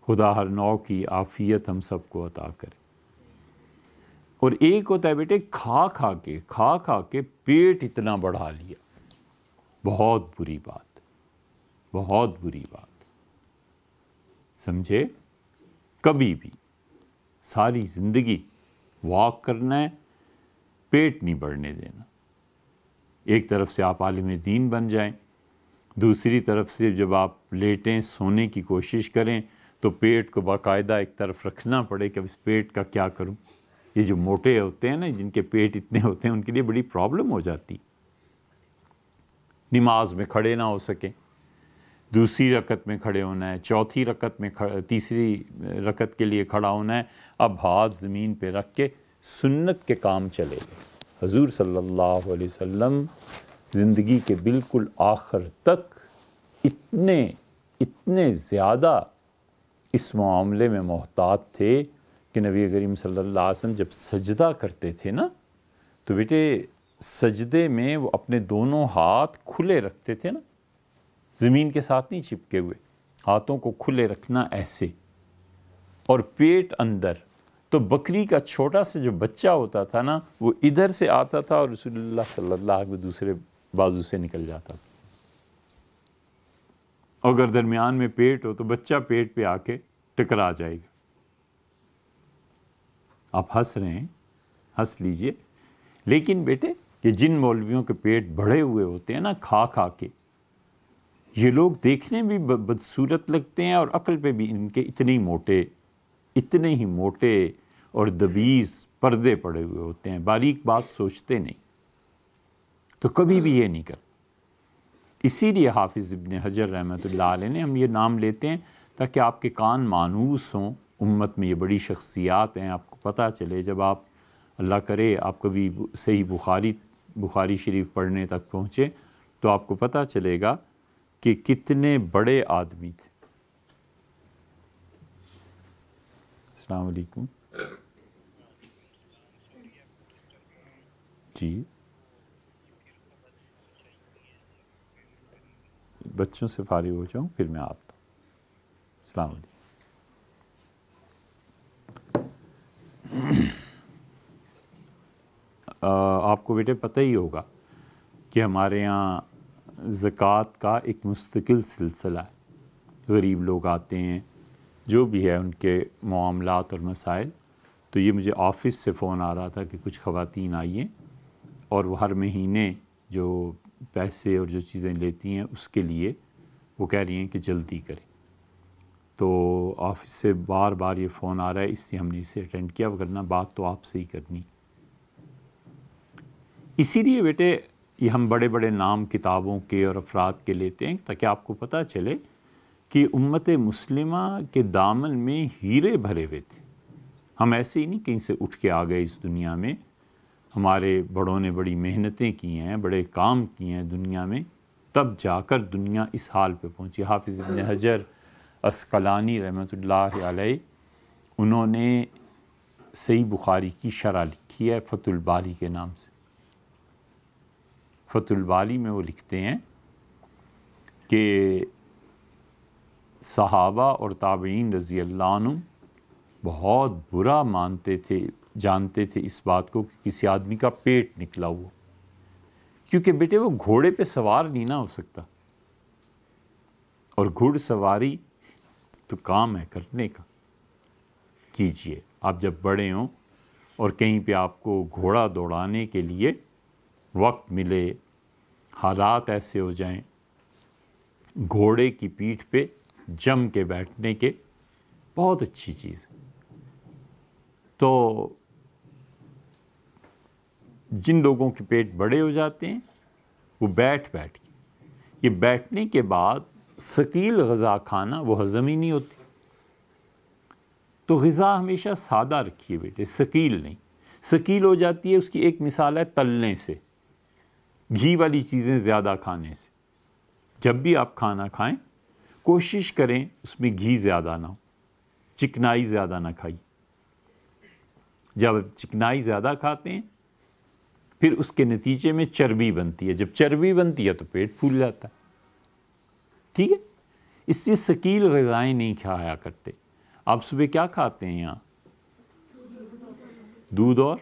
خدا ہر نوع کی عافیت ہم سب کو عطا کرے۔ اور ایک ہوتا ہے بیٹے کھا کھا کے پیٹ اتنا بڑھا لیا، بہت بری بات، بہت بری بات، سمجھے؟ کبھی بھی ساری زندگی واک کرنا ہے، پیٹ نہیں بڑھنے دینا۔ ایک طرف سے آپ عالم دین بن جائیں، دوسری طرف سے جب آپ لیٹیں سونے کی کوشش کریں تو پیٹ کو باقاعدہ ایک طرف رکھنا پڑے کہ اب اس پیٹ کا کیا کروں. یہ جو موٹے ہوتے ہیں نا، جن کے پیٹ اتنے ہوتے ہیں، ان کے لیے بڑی پرابلم ہو جاتی. نماز میں کھڑے نہ ہو سکیں، دوسری رکعت میں کھڑے ہونا ہے، چوتھی رکعت میں تیسری رکعت کے لیے کھڑا ہونا ہے، اب ہاتھ زمین پہ رکھ کے سنت کے کام چلے گئے. حضور صلی اللہ علیہ وسلم زندگی کے بالکل آخر تک اتنے زیادہ اس معاملے میں محتاط تھے کہ نبی کریم صلی اللہ علیہ وسلم جب سجدہ کرتے تھے نا، تو بیٹے سجدے میں وہ اپنے دونوں ہاتھ کھلے رکھتے تھے نا، زمین کے ساتھ نہیں چپکے ہوئے، ہاتھوں کو کھلے رکھنا ایسے، اور پیٹ اندر. تو بکری کا چھوٹا سا جو بچہ ہوتا تھا نا، وہ ادھر سے آتا تھا اور رسول اللہ صلی اللہ علیہ وسلم دوسرے بازو سے نکل جاتا تھا. اگر درمیان میں پیٹ ہو تو بچہ پیٹ پہ آ کے ٹکرا جائے گا. آپ ہنس رہے ہیں، ہنس لیجئے. لیکن بیٹے یہ جن مولویوں کے پیٹ بڑھے ہوئے ہوتے ہیں نا کھا کھا کے، یہ لوگ دیکھنے بھی بدصورت لگتے ہیں اور عقل پہ بھی ان کے اتنے ہی موٹے اور دبیز پردے پڑے ہوئے ہوتے ہیں، باریک بات سوچتے نہیں. تو کبھی بھی یہ نہیں کرتے. اسی لیے حافظ ابن حجر رحمۃ اللہ علیہ نے، ہم یہ نام لیتے ہیں تاکہ آپ کے کان مانوس ہوں، امت میں یہ بڑی شخصیات ہیں، آپ کو پتہ چلے. جب آپ اللہ کرے آپ کبھی صحیح بخاری شریف پڑھنے تک پہنچے تو آپ کو پتہ چلے گا کہ کتنے بڑے آدمی تھے. السلام علیکم. جی بچوں سے فارغ ہو جاؤں پھر میں آتا ہوں. السلام علیکم. آپ کو بیٹے پتہ ہی ہوگا کہ ہمارے یہاں زکوٰۃ کا ایک مستقل سلسلہ ہے. غریب لوگ آتے ہیں، جو بھی ہے ان کے معاملات اور مسائل. تو یہ مجھے آفس سے فون آ رہا تھا کہ کچھ خواتین آئی ہیں اور وہ ہر مہینے جو پیسے اور جو چیزیں لیتی ہیں اس کے لیے وہ کہہ رہی ہیں کہ جلدی کریں. تو آفس سے بار بار یہ فون آ رہا ہے، اس لیے ہم نے اسے اٹینڈ کیا، ورنہ بات تو آپ سے ہی کرنی. اسی لیے بیٹے یہ ہم بڑے بڑے نام کتابوں کے اور افراد کے لیتے ہیں تاکہ آپ کو پتہ چلے کہ امت مسلمہ کے دامن میں ہیرے بھرے ہوئے تھے. ہم ایسے ہی نہیں کہیں سے اٹھ کے آ گئے اس دنیا میں. ہمارے بڑوں نے بڑی محنتیں کی ہیں، بڑے کام کیے ہیں دنیا میں، تب جا کر دنیا اس حال پہ پہنچی. حافظ ابن حجر عسقلانی رحمۃ اللہ علیہ، انہوں نے صحیح بخاری کی شرح لکھی ہے فتح الباری کے نام سے. فتح الباری میں وہ لکھتے ہیں کہ صحابہ اور تابعین رضی اللہ عنہ بہت برا جانتے تھے اس بات کو کہ کسی آدمی کا پیٹ نکلا ہوا، کیونکہ بیٹے وہ گھوڑے پہ سوار نہیں نہ ہو سکتا، اور گھڑ سواری تو کام ہے کرنے کا. کیجئے آپ جب بڑے ہوں اور کہیں پہ آپ کو گھوڑا دوڑانے کے لیے وقت ملے، حالات ایسے ہو جائیں، گھوڑے کی پیٹھ پہ جم کے بیٹھنے کے، بہت اچھی چیز ہے. تو جن لوگوں کے پیٹ بڑے ہو جاتے ہیں وہ بیٹھ کے یہ بیٹھنے کے بعد ثقیل غذا کھانا وہ ہضم ہی نہیں ہوتی. تو غذا ہمیشہ سادہ رکھیے بیٹے، ثقیل نہیں. ثقیل ہو جاتی ہے، اس کی ایک مثال ہے تلنے سے، گھی والی چیزیں زیادہ کھانے سے. جب بھی آپ کھانا کھائیں کوشش کریں اس میں گھی زیادہ نہ ہو، چکنائی زیادہ نہ کھائیے. جب چکنائی زیادہ کھاتے ہیں پھر اس کے نتیجے میں چربی بنتی ہے، جب چربی بنتی ہے تو پیٹ پھول جاتا ہے. ٹھیک ہے، اس سے ثقیل غذائیں نہیں کھایا کرتے. آپ صبح کیا کھاتے ہیں یہاں؟ دودھ اور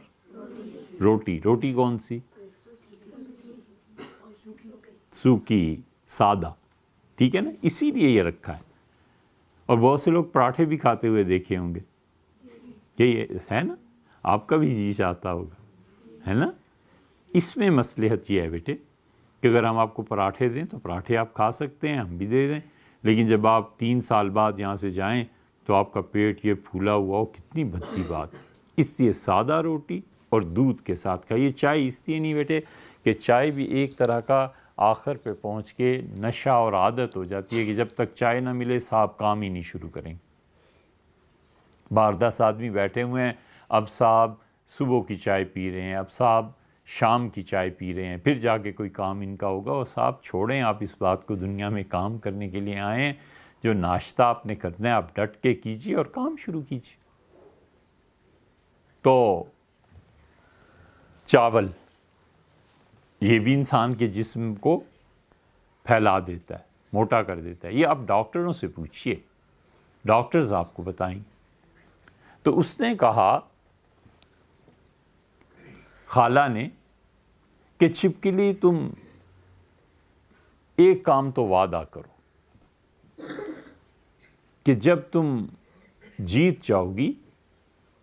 روٹی. روٹی کون سی؟ سوکھی، سادہ. ٹھیک ہے نا، اسی لیے یہ رکھا ہے. اور بہت سے لوگ پراٹھے بھی کھاتے ہوئے دیکھے ہوں گے، یہی ہے نا، آپ کا بھی جی چاہتا ہوگا، ہے نا. اس میں مصلحت یہ ہے بیٹے کہ اگر ہم آپ کو پراٹھے دیں تو پراٹھے آپ کھا سکتے ہیں، ہم بھی دے دیں، لیکن جب آپ 3 سال بعد یہاں سے جائیں تو آپ کا پیٹ یہ پھولا ہوا ہو، کتنی بھدی بات ہے۔ اس لیے سادہ روٹی اور دودھ کے ساتھ کھائیے۔ چائے اس لیے نہیں بیٹے کہ چائے بھی ایک طرح کا آخر پہ پہنچ کے نشہ اور عادت ہو جاتی ہے کہ جب تک چائے نہ ملے صاحب کام ہی نہیں شروع کریں۔ 10 آدمی بیٹھے ہوئے ہیں، اب صاحب صبح کی چائے پی رہے ہیں، اب صاحب شام کی چائے پی رہے ہیں، پھر جا کے کوئی کام ان کا ہوگا۔ اور صاحب چھوڑیں، آپ اس بات کو، دنیا میں کام کرنے کے لیے آئے ہیں، جو ناشتہ آپ نے کرنا ہے آپ ڈٹ کے کیجیے اور کام شروع کیجیے۔ تو چاول یہ بھی انسان کے جسم کو پھیلا دیتا ہے، موٹا کر دیتا ہے، یہ آپ ڈاکٹروں سے پوچھئے، ڈاکٹرز آپ کو بتائیں۔ تو اس نے کہا خالہ نے کہ چھپکلی تم ایک کام تو وعدہ کرو کہ جب تم جیت جاؤ گی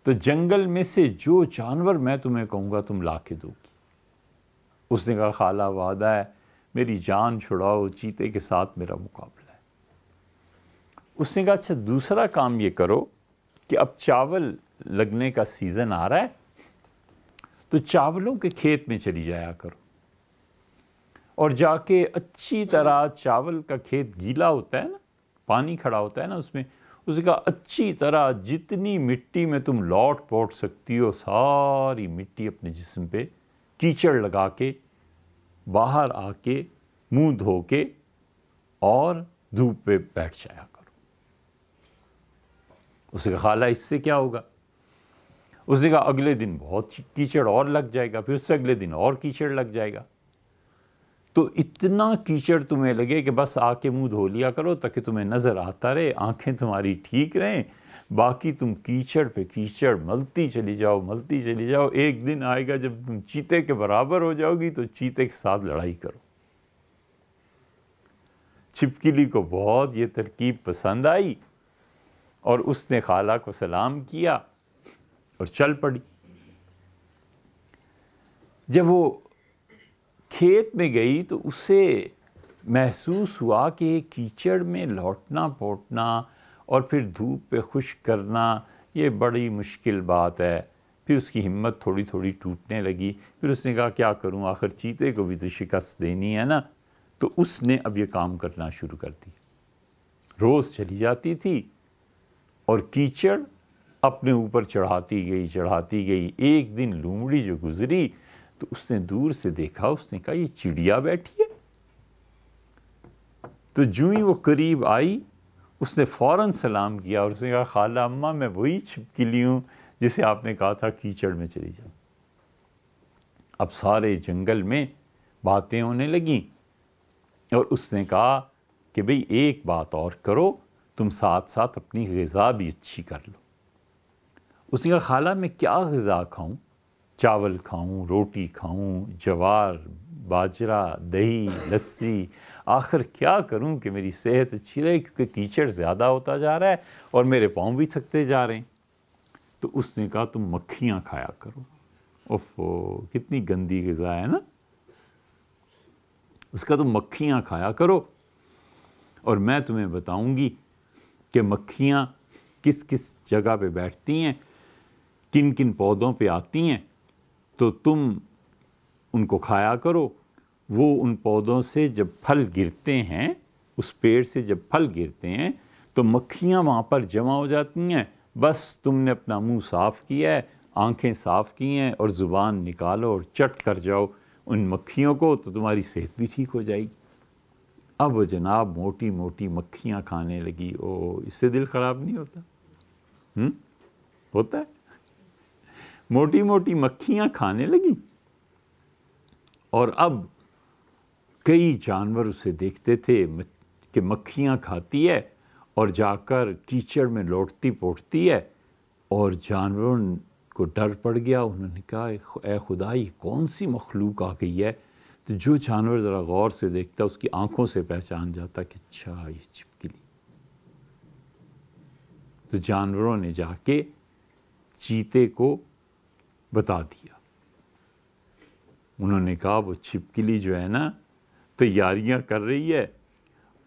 تو جنگل میں سے جو جانور میں تمہیں کہوں گا تم لا کے دو گی۔ اس نے کہا خالہ وعدہ ہے، میری جان چھڑاؤ، چیتے کے ساتھ میرا مقابلہ ہے۔ اس نے کہا اچھا دوسرا کام یہ کرو کہ اب چاول لگنے کا سیزن آ رہا ہے تو چاولوں کے کھیت میں چلی جایا کرو، اور جا کے اچھی طرح، چاول کا کھیت گیلا ہوتا ہے نا، پانی کھڑا ہوتا ہے نا اس میں، اس کا اچھی طرح جتنی مٹی میں تم لوٹ پوٹ سکتی ہو ساری مٹی اپنے جسم پہ کیچڑ لگا کے باہر آ کے منہ دھو کے اور دھوپ پہ بیٹھ جایا کرو۔ اس نے کہا خالہ اس سے کیا ہوگا؟ اس نے کہا اگلے دن بہت کیچڑ اور لگ جائے گا، پھر اس سے اگلے دن اور کیچڑ لگ جائے گا، تو اتنا کیچڑ تمہیں لگے کہ بس آ کے منہ دھو لیا کرو تاکہ تمہیں نظر آتا رہے، آنکھیں تمہاری ٹھیک رہیں، باقی تم کیچڑ پہ کیچڑ ملتی چلی جاؤ، ملتی چلی جاؤ۔ ایک دن آئے گا جب تم چیتے کے برابر ہو جاؤ گی تو چیتے کے ساتھ لڑائی کرو۔ چھپکلی کو بہت یہ ترکیب پسند آئی اور اس نے خالہ کو سلام کیا اور چل پڑی۔ جب وہ کھیت میں گئی تو اسے محسوس ہوا کہ کیچڑ میں لوٹنا پوٹنا اور پھر دھوپ پہ خشک کرنا یہ بڑی مشکل بات ہے۔ پھر اس کی ہمت تھوڑی تھوڑی ٹوٹنے لگی۔ پھر اس نے کہا کیا کروں، آخر چیتے کو بھی تو شکست دینی ہے نا۔ تو اس نے اب یہ کام کرنا شروع کر دی، روز چلی جاتی تھی اور کیچڑ اپنے اوپر چڑھاتی گئی۔ ایک دن لومڑی جو گزری تو اس نے دور سے دیکھا، اس نے کہا یہ چڑیا بیٹھی ہے۔ تو جو ہی وہ قریب آئی اس نے فوراً سلام کیا اور اس نے کہا خالہ اماں میں وہی چھپکلی ہوں جسے آپ نے کہا تھا کیچڑ میں چلی جاؤ۔ اب سارے جنگل میں باتیں ہونے لگیں اور اس نے کہا کہ بھئی ایک بات اور کرو، تم ساتھ ساتھ اپنی غذا بھی اچھی کر لو۔ اس نے کہا خالہ میں کیا غذا کھاؤں، چاول کھاؤں، روٹی کھاؤں، جوار، باجرہ، دہی، لسی، آخر کیا کروں کہ میری صحت اچھی رہے، کیونکہ کیچڑ زیادہ ہوتا جا رہا ہے اور میرے پاؤں بھی تھکتے جا رہے ہیں۔ تو اس نے کہا تم مکھیاں کھایا کرو۔ اوفو کتنی گندی غذا ہے نا۔ اس کا تم مکھیاں کھایا کرو اور میں تمہیں بتاؤں گی کہ مکھیاں کس کس جگہ پہ بیٹھتی ہیں، کن کن پودوں پہ آتی ہیں، تو تم ان کو کھایا کرو۔ وہ ان پودوں سے جب پھل گرتے ہیں، اس پیڑ سے جب پھل گرتے ہیں تو مکھیاں وہاں پر جمع ہو جاتی ہیں۔ بس تم نے اپنا منہ صاف کیا ہے، آنکھیں صاف کی ہیں اور زبان نکالو اور چٹ کر جاؤ ان مکھیوں کو، تو تمہاری صحت بھی ٹھیک ہو جائے گی۔ اب وہ جناب موٹی موٹی مکھیاں کھانے لگی۔ اس سے دل خراب نہیں ہوتا؟ ہوتا ہے۔ موٹی موٹی مکھیاں کھانے لگی اور اب کئی جانور اسے دیکھتے تھے کہ مکھیاں کھاتی ہے اور جا کر کیچڑ میں لوٹتی پوٹتی ہے، اور جانوروں کو ڈر پڑ گیا۔ انہوں نے کہا اے خدا یہ کون سی مخلوق آ گئی ہے؟ تو جو جانور ذرا غور سے دیکھتا اس کی آنکھوں سے پہچان جاتا کہ اچھا یہ چھپکلی۔ تو جانوروں نے جا کے چیتے کو بتا دیا۔ انہوں نے کہا وہ چھپکلی جو ہے نا تیاریاں کر رہی ہے،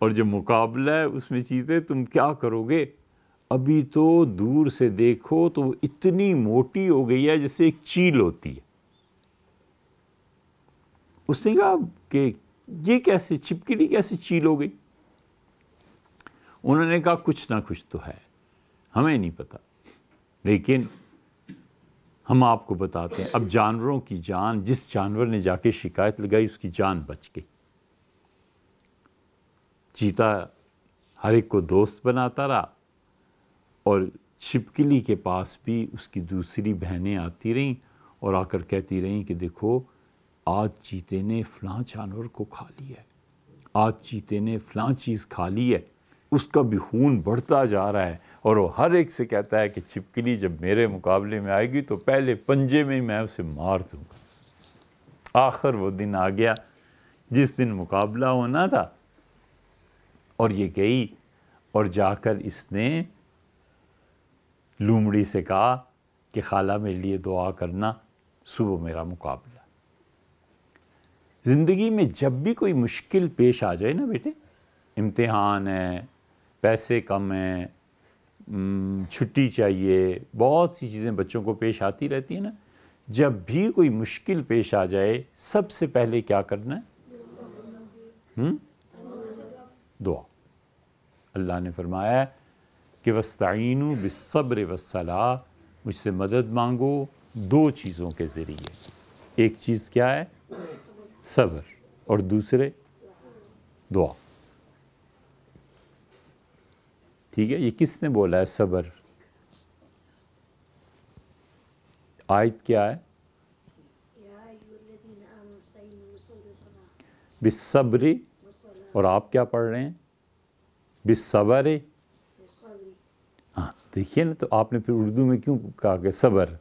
اور جو مقابلہ ہے اس میں چیزیں تم کیا کرو گے؟ ابھی تو دور سے دیکھو تو وہ اتنی موٹی ہو گئی ہے جیسے ایک چیل ہوتی ہے۔ اس نے کہا کہ یہ کیسے چھپکلی کیسے چیل ہو گئی؟ انہوں نے کہا کچھ نہ کچھ تو ہے، ہمیں نہیں پتا، لیکن ہم آپ کو بتاتے ہیں۔ اب جانوروں کی جان، جس جانور نے جا کے شکایت لگائی اس کی جان بچ گئی۔ چیتا ہر ایک کو دوست بناتا رہا، اور چھپکلی کے پاس بھی اس کی دوسری بہنیں آتی رہیں اور آ کر کہتی رہیں کہ دیکھو آج چیتے نے فلاں جانور کو کھا لیا ہے، آج چیتے نے فلاں چیز کھا لی ہے، اس کا بھی خون بڑھتا جا رہا ہے، اور وہ ہر ایک سے کہتا ہے کہ چھپکلی جب میرے مقابلے میں آئے گی تو پہلے پنجے میں میں اسے مار دوں گا۔ آخر وہ دن آ گیا جس دن مقابلہ ہونا تھا، اور یہ گئی اور جا کر اس نے لومڑی سے کہا کہ خالہ میرے لیے دعا کرنا، صبح میرا مقابلہ۔ زندگی میں جب بھی کوئی مشکل پیش آ جائے نا بیٹے، امتحان ہے، پیسے کم ہیں، چھٹی چاہیے، بہت سی چیزیں بچوں کو پیش آتی رہتی ہیں نا، جب بھی کوئی مشکل پیش آ جائے سب سے پہلے کیا کرنا ہے؟ دعا۔ اللہ نے فرمایا کہ وَاسْتَعِینُوا بِالصَّبْرِ وَالصَّلَاةِ، مجھ سے مدد مانگو دو چیزوں کے ذریعے۔ ایک چیز کیا ہے؟ صبر، اور دوسرے دعا۔ ٹھیک ہے، یہ کس نے بولا ہے صبر؟ آیت کیا ہے؟ بالصبر، اور آپ کیا پڑھ رہے ہیں؟ بالصبر۔ ہاں دیکھیے نا، تو آپ نے پھر اردو میں کیوں کہا کہ صبر؟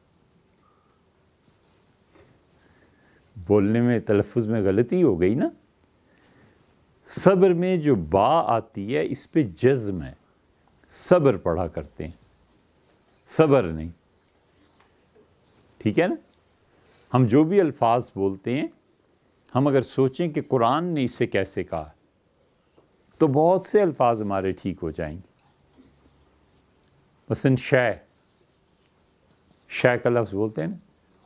بولنے میں تلفظ میں غلطی ہو گئی نا۔ صبر میں جو با آتی ہے اس پہ جزم ہے، صبر پڑھا کرتے ہیں، صبر نہیں۔ ٹھیک ہے نا؟ ہم جو بھی الفاظ بولتے ہیں، ہم اگر سوچیں کہ قرآن نے اسے کیسے کہا تو بہت سے الفاظ ہمارے ٹھیک ہو جائیں گے۔ مثلا شے کا لفظ بولتے ہیں نا،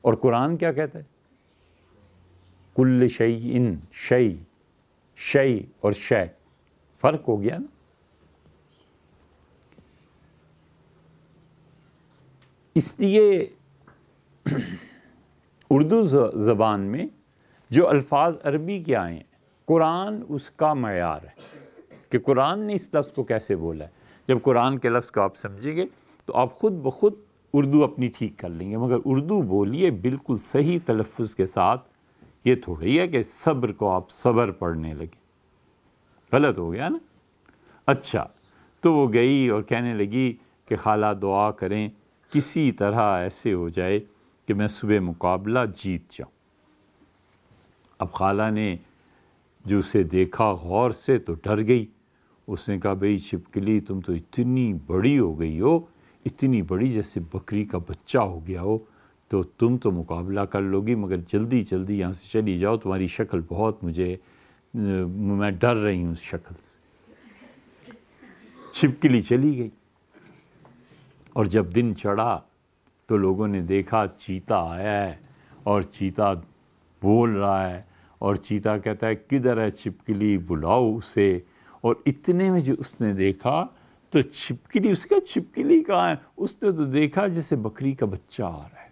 اور قرآن کیا کہتا ہے؟ کل شیء، شیء اور شے، فرق ہو گیا نا۔ اس لیے اردو زبان میں جو الفاظ عربی کے آئے ہیں، قرآن اس کا معیار ہے کہ قرآن نے اس لفظ کو کیسے بولا ہے۔ جب قرآن کے لفظ کو آپ سمجھیں گے تو آپ خود بخود اردو اپنی ٹھیک کر لیں گے، مگر اردو بولیے بالکل صحیح تلفظ کے ساتھ۔ یہ تھوڑی ہے کہ صبر کو آپ صبر پڑھنے لگے، غلط ہو گیا نا۔ اچھا، تو وہ گئی اور کہنے لگی کہ خالہ دعا کریں کسی طرح ایسے ہو جائے کہ میں صبح مقابلہ جیت جاؤں۔ اب خالہ نے جو اسے دیکھا غور سے تو ڈر گئی۔ اس نے کہا بھئی چھپکلی تم تو اتنی بڑی ہو گئی ہو، اتنی بڑی جیسے بکری کا بچہ ہو گیا ہو، تو تم تو مقابلہ کر لو گی، مگر جلدی جلدی یہاں سے چلی جاؤ، تمہاری شکل بہت میں ڈر رہی ہوں اس شکل سے۔ چھپکلی چلی گئی، اور جب دن چڑھا تو لوگوں نے دیکھا چیتا آیا ہے، اور چیتا بول رہا ہے، اور چیتا کہتا ہے کدھر ہے چھپکلی، بلاؤ اسے۔ اور اتنے میں جو اس نے دیکھا تو چھپکلی، اس کا چھپکلی کہاں ہے؟ اس نے تو دیکھا جیسے بکری کا بچہ آ رہا ہے۔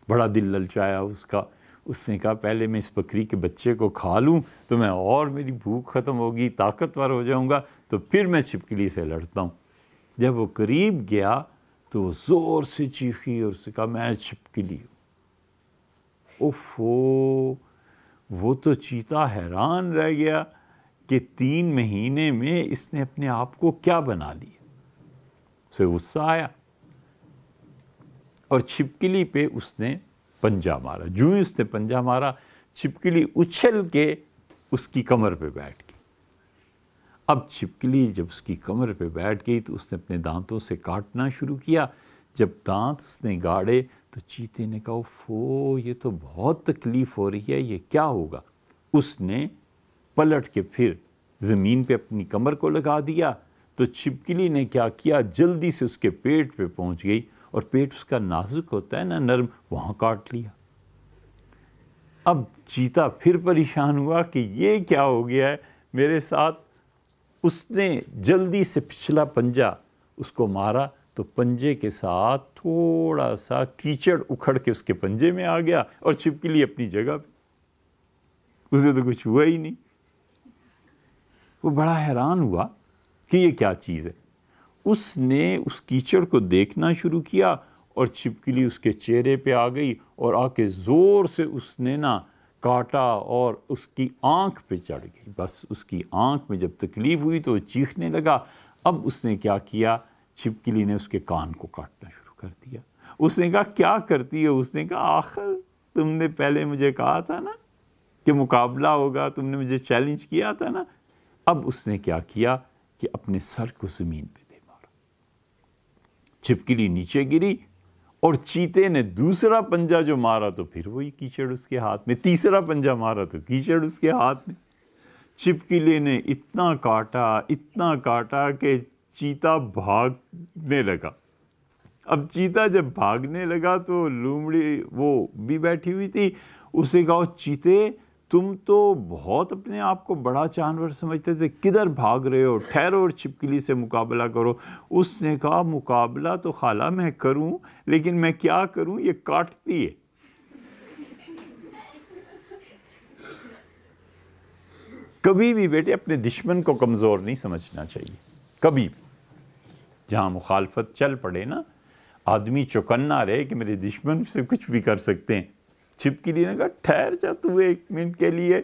بڑا دل للچایا اس کا۔ اس نے کہا پہلے میں اس بکری کے بچے کو کھا لوں تو میں اور میری بھوک ختم ہوگی، طاقتور ہو جاؤں گا، تو پھر میں چھپکلی سے لڑتا ہوں۔ جب وہ قریب گیا تو وہ زور سے چیخی اور اس نے کہا میں چھپکلی ہوں۔ وہ تو چیتا حیران رہ گیا کہ 3 مہینے میں اس نے اپنے آپ کو کیا بنا لیا۔ اسے غصہ آیا اور چھپکلی پہ اس نے پنجہ مارا۔ جو ہی اس نے پنجہ مارا، چھپکلی اچھل کے اس کی کمر پہ بیٹھ گئی۔ اب چھپکلی جب اس کی کمر پہ بیٹھ گئی تو اس نے اپنے دانتوں سے کاٹنا شروع کیا۔ جب دانت اس نے گاڑے تو چیتے نے کہا اوفو، یہ تو بہت تکلیف ہو رہی ہے، یہ کیا ہوگا؟ اس نے پلٹ کے پھر زمین پہ اپنی کمر کو لگا دیا تو چھپکلی نے کیا کیا، جلدی سے اس کے پیٹ پہ پہنچ گئی اور پیٹ اس کا نازک ہوتا ہے نا، نرم، وہاں کاٹ لیا۔ اب چیتا پھر پریشان ہوا کہ یہ کیا ہو گیا ہے میرے ساتھ۔ اس نے جلدی سے پچھلا پنجہ اس کو مارا تو پنجے کے ساتھ تھوڑا سا کیچڑ اکھڑ کے اس کے پنجے میں آ گیا اور چھپکلی اپنی جگہ پہ، اسے تو کچھ ہوا ہی نہیں۔ وہ بڑا حیران ہوا کہ یہ کیا چیز ہے۔ اس نے اس کیچڑ کو دیکھنا شروع کیا اور چھپکلی اس کے چہرے پہ آ گئی اور آ کے زور سے اس نے نا کاٹا اور اس کی آنکھ پہ چڑھ گئی۔ بس اس کی آنکھ میں جب تکلیف ہوئی تو وہ چیخنے لگا۔ اب اس نے کیا کیا، چھپکلی نے اس کے کان کو کاٹنا شروع کر دیا۔ اس نے کہا کیا کرتی ہے؟ اس نے کہا آخر تم نے پہلے مجھے کہا تھا نا کہ مقابلہ ہوگا، تم نے مجھے چیلنج کیا تھا نا۔ اب اس نے کیا کیا کہ اپنے سر کو زمین پہ دے مارا، چھپکلی نیچے گری اور چیتے نے دوسرا پنجہ جو مارا تو پھر وہی کیچڑ اس کے ہاتھ میں، تیسرا پنجہ مارا تو کیچڑ اس کے ہاتھ میں۔ چھپکلی نے اتنا کاٹا کہ چیتا بھاگنے لگا۔ اب چیتا جب بھاگنے لگا تو لومڑی وہ بھی بیٹھی ہوئی تھی، اسے کہا چیتے تم تو بہت اپنے آپ کو بڑا جانور سمجھتے تھے، کدھر بھاگ رہے ہو، ٹھہرو اور چھپکلی سے مقابلہ کرو۔ اس نے کہا مقابلہ تو خالہ میں کروں، لیکن میں کیا کروں، یہ کاٹتی ہے۔ کبھی بھی بیٹے اپنے دشمن کو کمزور نہیں سمجھنا چاہیے، کبھی بھی۔ جہاں مخالفت چل پڑے نا، آدمی چوکنا رہے کہ میرے دشمن سے کچھ بھی کر سکتے ہیں۔ چھپکلی نے کہا ٹھہر جا تو ایک منٹ کے لیے۔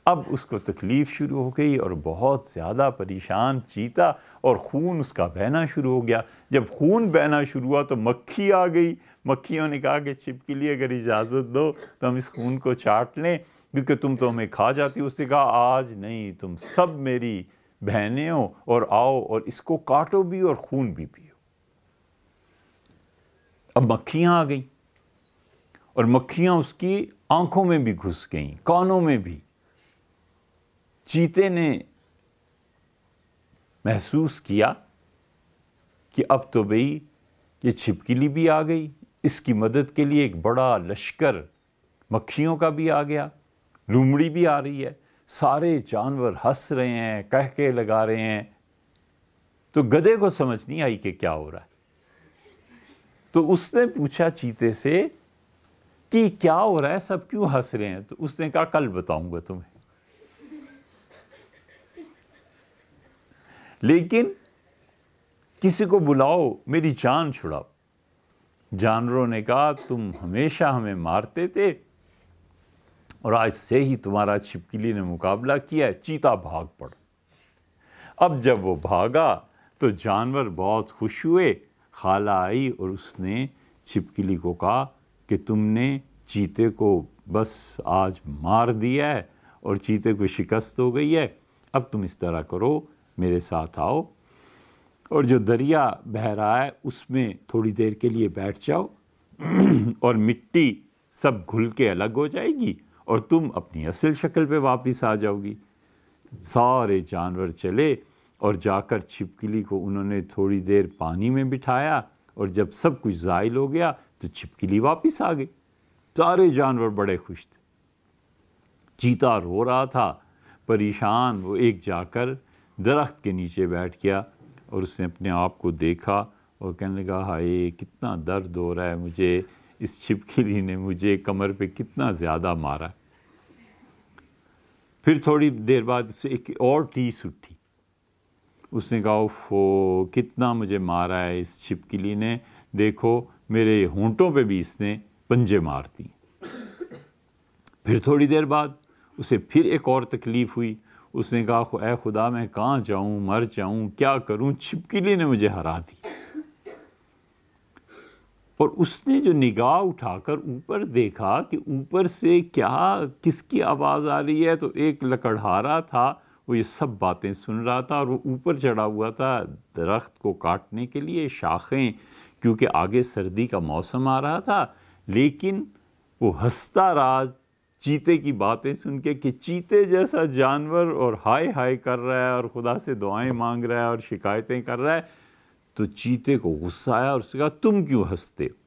اب اس کو تکلیف شروع ہو گئی اور بہت زیادہ پریشان چیتا، اور خون اس کا بہنا شروع ہو گیا۔ جب خون بہنا شروع ہوا تو مکھی آ گئی۔ مکھیوں نے کہا کہ چھپکلی اگر اجازت دو تو ہم اس خون کو چاٹ لیں، کیونکہ تم تو ہمیں کھا جاتی ہو۔ اس نے کہا آج نہیں، تم سب میری بہنیں ہو، اور آؤ اور اس کو کاٹو بھی اور خون بھی پیو۔ اب مکھیاں آ گئیں اور مکھیاں اس کی آنکھوں میں بھی گھس گئیں، کانوں میں بھی۔ چیتے نے محسوس کیا کہ اب تو بھئی یہ چھپکلی بھی آ گئی، اس کی مدد کے لیے ایک بڑا لشکر مکھیوں کا بھی آ گیا، لومڑی بھی آ رہی ہے، سارے جانور ہنس رہے ہیں، کہکے لگا رہے ہیں۔ تو گدھے کو سمجھ نہیں آئی کہ کیا ہو رہا ہے، تو اس نے پوچھا چیتے سے کہ کیا ہو رہا ہے، سب کیوں ہنس رہے ہیں؟ تو اس نے کہا کل بتاؤں گا تمہیں، لیکن کسی کو بلاؤ، میری جان چھڑاؤ۔ جانوروں نے کہا تم ہمیشہ ہمیں مارتے تھے اور آج سے ہی تمہارا چھپکلی نے مقابلہ کیا ہے۔ چیتا بھاگ پڑا۔ اب جب وہ بھاگا تو جانور بہت خوش ہوئے۔ خالہ آئی اور اس نے چھپکلی کو کہا کہ تم نے چیتے کو بس آج مار دیا ہے اور چیتے کو شکست ہو گئی ہے، اب تم اس طرح کرو، میرے ساتھ آؤ اور جو دریا بہہ رہا ہے اس میں تھوڑی دیر کے لیے بیٹھ جاؤ اور مٹی سب گھل کے الگ ہو جائے گی اور تم اپنی اصل شکل پہ واپس آ جاؤ گی۔ سارے جانور چلے اور جا کر چھپکلی کو انہوں نے تھوڑی دیر پانی میں بٹھایا، اور جب سب کچھ زائل ہو گیا تو چھپکلی واپس آ گئی۔ سارے جانور بڑے خوش تھے۔ چیتا رو رہا تھا پریشان، وہ ایک جا کر درخت کے نیچے بیٹھ گیا اور اس نے اپنے آپ کو دیکھا اور کہنے لگا ہائے کتنا درد ہو رہا ہے مجھے، اس چھپکلی نے مجھے کمر پہ کتنا زیادہ مارا۔ پھر تھوڑی دیر بعد اسے ایک اور ٹیس اٹھی، اس نے کہا اوفو کتنا مجھے مارا ہے اس چھپکلی نے، دیکھو میرے ہونٹوں پہ بھی اس نے پنجے مار دی۔ پھر تھوڑی دیر بعد اسے پھر ایک اور تکلیف ہوئی، اس نے کہا اے خدا میں کہاں جاؤں، مر جاؤں، کیا کروں، چھپکلی نے مجھے ہرا دی۔ اور اس نے جو نگاہ اٹھا کر اوپر دیکھا کہ اوپر سے کس کی آواز آ رہی ہے، تو ایک لکڑہارا تھا، وہ یہ سب باتیں سن رہا تھا اور وہ اوپر چڑھا ہوا تھا درخت کو کاٹنے کے لیے شاخیں، کیونکہ آگے سردی کا موسم آ رہا تھا، لیکن وہ ہنستا رہا چیتے کی باتیں سن کے کہ چیتے جیسا جانور اور ہائے ہائے کر رہا ہے اور خدا سے دعائیں مانگ رہا ہے اور شکایتیں کر رہا ہے، تو چیتے کو غصہ آیا اور اس نے کہا تم کیوں ہنستے ہو؟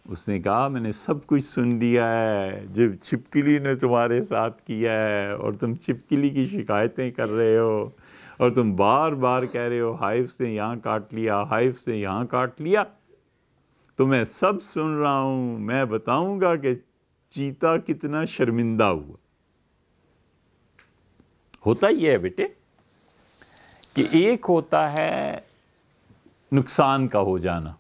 اس نے کہا میں نے سب کچھ سن لیا ہے، جب چھپکلی نے تمہارے ساتھ کیا ہے اور تم چھپکلی کی شکایتیں کر رہے ہو اور تم بار بار کہہ رہے ہو ہائف نے یہاں کاٹ لیا، ہائف نے یہاں کاٹ لیا، تو میں سب سن رہا ہوں، میں بتاؤں گا کہ چیتا کتنا شرمندہ ہوا۔ ہوتا یہ ہے بیٹے کہ ایک ہوتا ہے نقصان کا ہو جانا،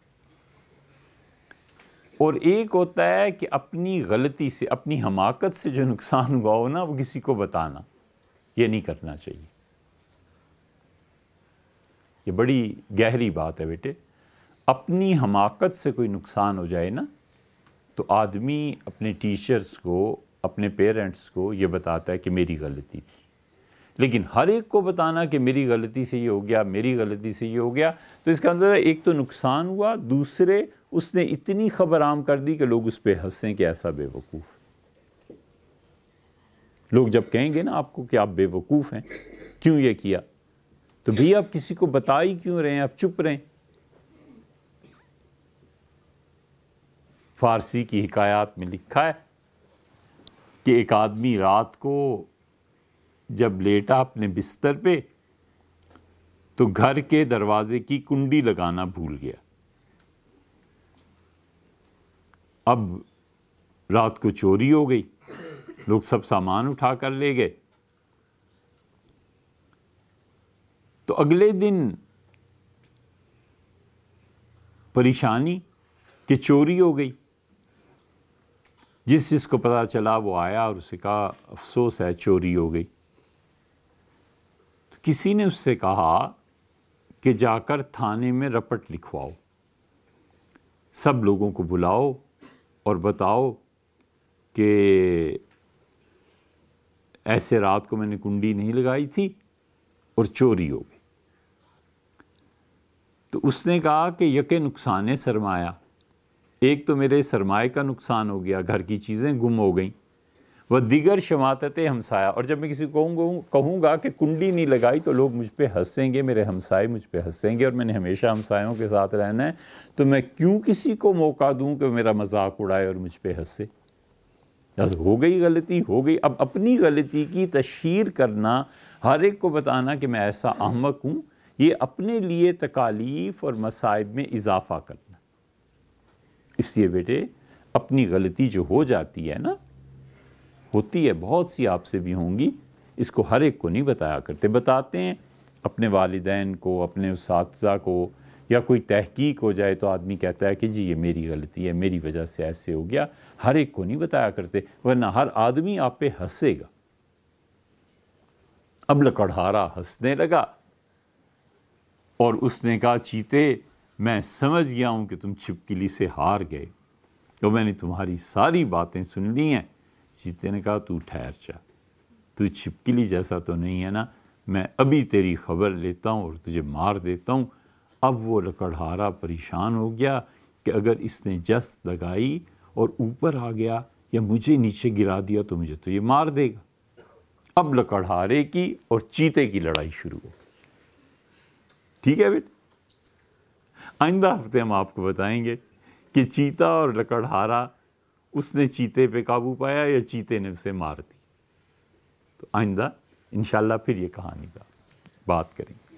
اور ایک ہوتا ہے کہ اپنی غلطی سے، اپنی حماقت سے جو نقصان ہوا ہو نا وہ کسی کو بتانا، یہ نہیں کرنا چاہیے۔ یہ بڑی گہری بات ہے بیٹے۔ اپنی حماقت سے کوئی نقصان ہو جائے نا تو آدمی اپنے ٹیچرز کو، اپنے پیرنٹس کو یہ بتاتا ہے کہ میری غلطی تھی، لیکن ہر ایک کو بتانا کہ میری غلطی سے یہ ہو گیا، میری غلطی سے یہ ہو گیا، تو اس کا اندر ایک تو نقصان ہوا، دوسرے اس نے اتنی خبر عام کر دی کہ لوگ اس پہ ہنسیں کہ ایسا بے وقوف۔ لوگ جب کہیں گے نا آپ کو کہ آپ بے وقوف ہیں، کیوں یہ کیا، تو بھی آپ کسی کو بتا ہی کیوں رہے ہیں، آپ چپ رہیں۔ فارسی کی حکایات میں لکھا ہے کہ ایک آدمی رات کو جب لیٹا اپنے بستر پہ تو گھر کے دروازے کی کنڈی لگانا بھول گیا۔ اب رات کو چوری ہو گئی، لوگ سب سامان اٹھا کر لے گئے، تو اگلے دن پریشانی کہ چوری ہو گئی۔ جس کو پتہ چلا وہ آیا اور اسے کہا افسوس ہے چوری ہو گئی۔ تو کسی نے اس سے کہا کہ جا کر تھانے میں رپٹ لکھواؤ، سب لوگوں کو بلاؤ اور بتاؤ کہ ایسے رات کو میں نے کنڈی نہیں لگائی تھی اور چوری ہو گئی۔ تو اس نے کہا کہ یکے نقصان سرمایہ، ایک تو میرے سرمایہ کا نقصان ہو گیا، گھر کی چیزیں گم ہو گئیں، وہ دیگر شماتت ہمسایہ، اور جب میں کسی کو کہوں گا کہ کنڈی نہیں لگائی تو لوگ مجھ پہ ہنسیں گے، میرے ہمسائے مجھ پہ ہنسیں گے، اور میں نے ہمیشہ ہمسایوں کے ساتھ رہنا ہے، تو میں کیوں کسی کو موقع دوں کہ میرا مذاق اڑائے اور مجھ پہ ہنسے؟ ہو گئی غلطی، ہو گئی۔ اب اپنی غلطی کی تشہیر کرنا، ہر ایک کو بتانا کہ میں ایسا احمق ہوں، یہ اپنے لیے تکالیف اور مصائب میں اضافہ کرنا۔ اس لیے بیٹے اپنی غلطی جو ہو جاتی ہے نا، ہوتی ہے، بہت سی آپ سے بھی ہوں گی، اس کو ہر ایک کو نہیں بتایا کرتے، بتاتے ہیں اپنے والدین کو، اپنے اساتذہ کو، یا کوئی تحقیق ہو جائے تو آدمی کہتا ہے کہ جی یہ میری غلطی ہے، میری وجہ سے ایسے ہو گیا، ہر ایک کو نہیں بتایا کرتے، ورنہ ہر آدمی آپ پہ ہنسے گا۔ اب لکڑہارا ہنسنے لگا اور اس نے کہا چیتے میں سمجھ گیا ہوں کہ تم چھپکلی سے ہار گئے، تو میں نے تمہاری ساری باتیں سن لی ہیں۔ چیتے نے کہا تو ٹھہر جا، تو چھپکلی جیسا تو نہیں ہے نا، میں ابھی تیری خبر لیتا ہوں اور تجھے مار دیتا ہوں۔ اب وہ لکڑہارا پریشان ہو گیا کہ اگر اس نے جست لگائی اور اوپر آ گیا یا مجھے نیچے گرا دیا تو مجھے تو یہ مار دے گا۔ اب لکڑہارے کی اور چیتے کی لڑائی شروع ہو۔ ٹھیک ہے بیٹے، آئندہ ہفتے ہم آپ کو بتائیں گے کہ چیتا اور لکڑہارا، اس نے چیتے پہ قابو پایا یا چیتے نے اسے مار دی۔ تو آئندہ انشاءاللہ پھر یہ کہانی کا بات کریں گے۔